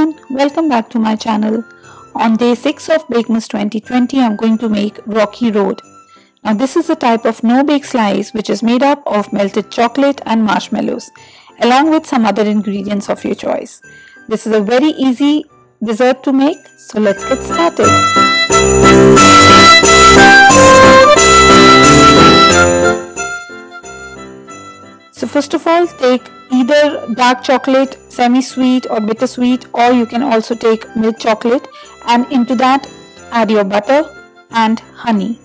everyone, welcome back to my channel. On day 6 of Bakemas 2020, I'm going to make Rocky Road. Now this is a type of no-bake slice which is made up of melted chocolate and marshmallows along with some other ingredients of your choice. This is a very easy dessert to make, so let's get started. So first of all, take either dark chocolate, semi-sweet or bittersweet, or you can also take milk chocolate, and into that add your butter and honey.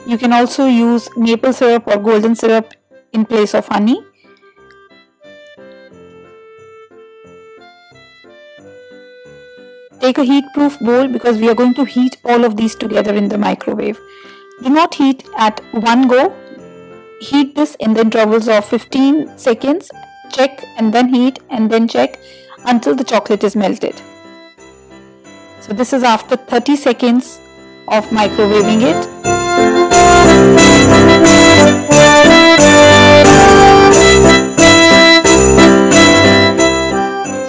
You can also use maple syrup or golden syrup in place of honey. Take a heat-proof bowl because we are going to heat all of these together in the microwave. Do not heat at one go. Heat this in the intervals of 15 seconds, check and then heat and then check until the chocolate is melted. So this is after 30 seconds of microwaving it.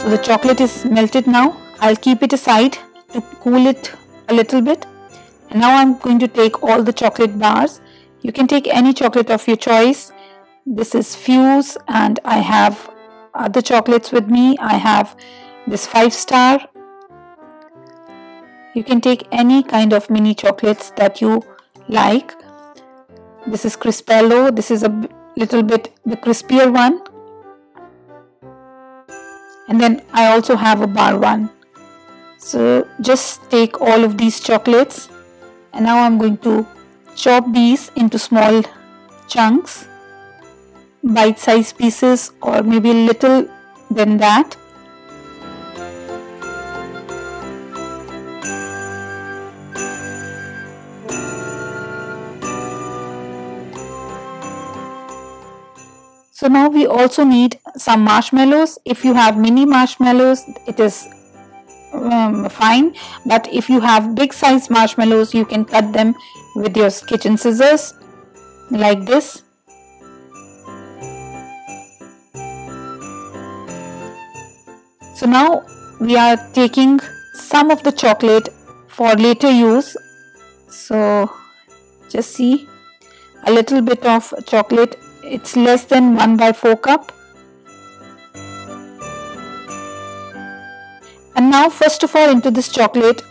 So the chocolate is melted now. I'll keep it aside to cool it a little bit. And now I'm going to take all the chocolate bars. You can take any chocolate of your choice. This is Fuse and I have other chocolates with me. I have this 5-star. You can take any kind of mini chocolates that you like. This is Crispello. This is a little bit the crispier one. And then I also have a bar one. So just take all of these chocolates and now I'm going to chop these into small chunks, bite-sized pieces or maybe a little than that. So now we also need some marshmallows. If you have mini marshmallows, it is fine, but if you have big size marshmallows, you can cut them with your kitchen scissors like this. So now we are taking some of the chocolate for later use. So just see, a little bit of chocolate, it's less than 1/4 cup. And now first of all, into this chocolate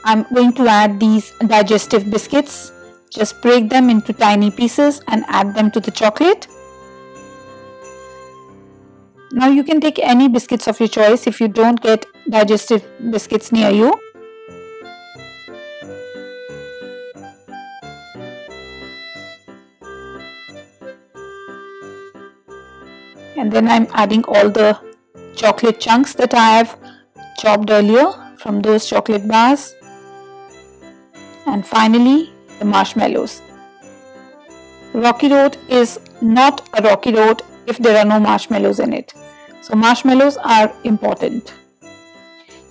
I'm going to add these digestive biscuits. Just break them into tiny pieces and add them to the chocolate. Now you can take any biscuits of your choice if you don't get digestive biscuits near you. And then I'm adding all the chocolate chunks that I have chopped earlier from those chocolate bars, and finally the marshmallows. Rocky Road is not a Rocky Road if there are no marshmallows in it. So marshmallows are important.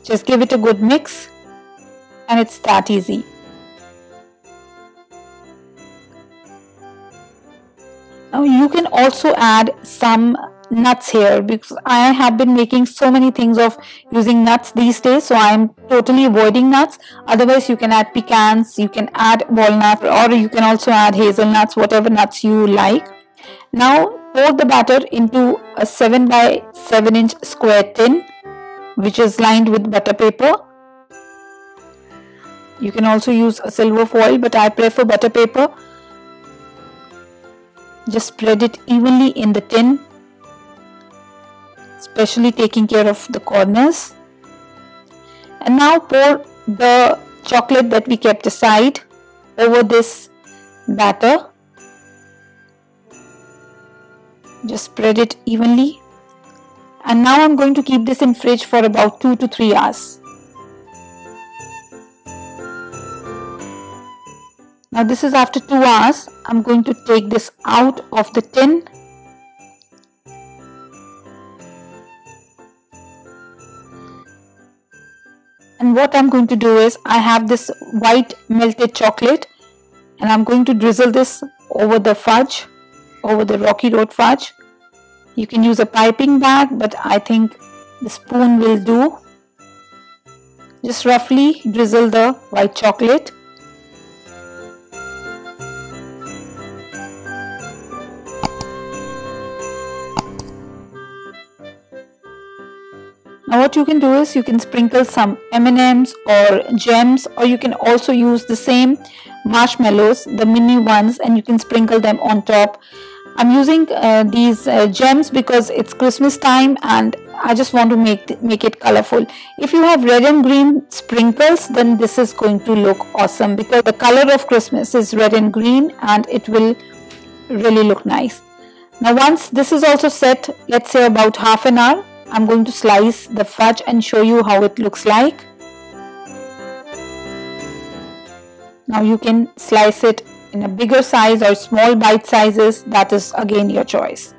Just give it a good mix and it's that easy. Now you can also add some nuts here because I have been making so many things of using nuts these days, so I am totally avoiding nuts. Otherwise you can add pecans, you can add walnut, or you can also add hazelnuts, whatever nuts you like. Now pour the batter into a 7 by 7 inch square tin which is lined with butter paper. You can also use a silver foil, but I prefer butter paper. Just spread it evenly in the tin, especially taking care of the corners. And now pour the chocolate that we kept aside over this batter. Just spread it evenly. And now I'm going to keep this in fridge for about 2 to 3 hours. Now this is after 2 hours. I'm going to take this out of the tin. And what I'm going to do is, I have this white melted chocolate and I'm going to drizzle this over the fudge, over the Rocky Road fudge. You can use a piping bag, but I think the spoon will do. Just roughly drizzle the white chocolate. Now what you can do is you can sprinkle some M&Ms or gems, or you can also use the same marshmallows, the mini ones, and you can sprinkle them on top. I'm using these gems because it's Christmas time and I just want to make it colorful. If you have red and green sprinkles, then this is going to look awesome because the color of Christmas is red and green and it will really look nice. Now once this is also set, let's say about half an hour, I'm going to slice the fudge and show you how it looks like. Now you can slice it in a bigger size or small bite sizes, that is again your choice.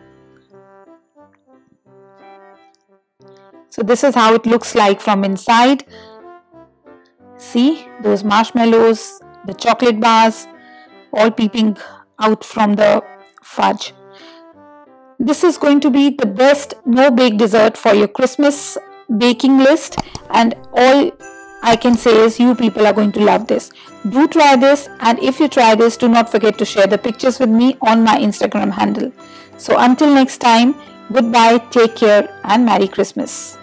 So this is how it looks like from inside. See those marshmallows, the chocolate bars all peeping out from the fudge. This is going to be the best no-bake dessert for your Christmas baking list, and all I can say is you people are going to love this. Do try this, and if you try this, do not forget to share the pictures with me on my Instagram handle. So until next time, goodbye, take care and Merry Christmas.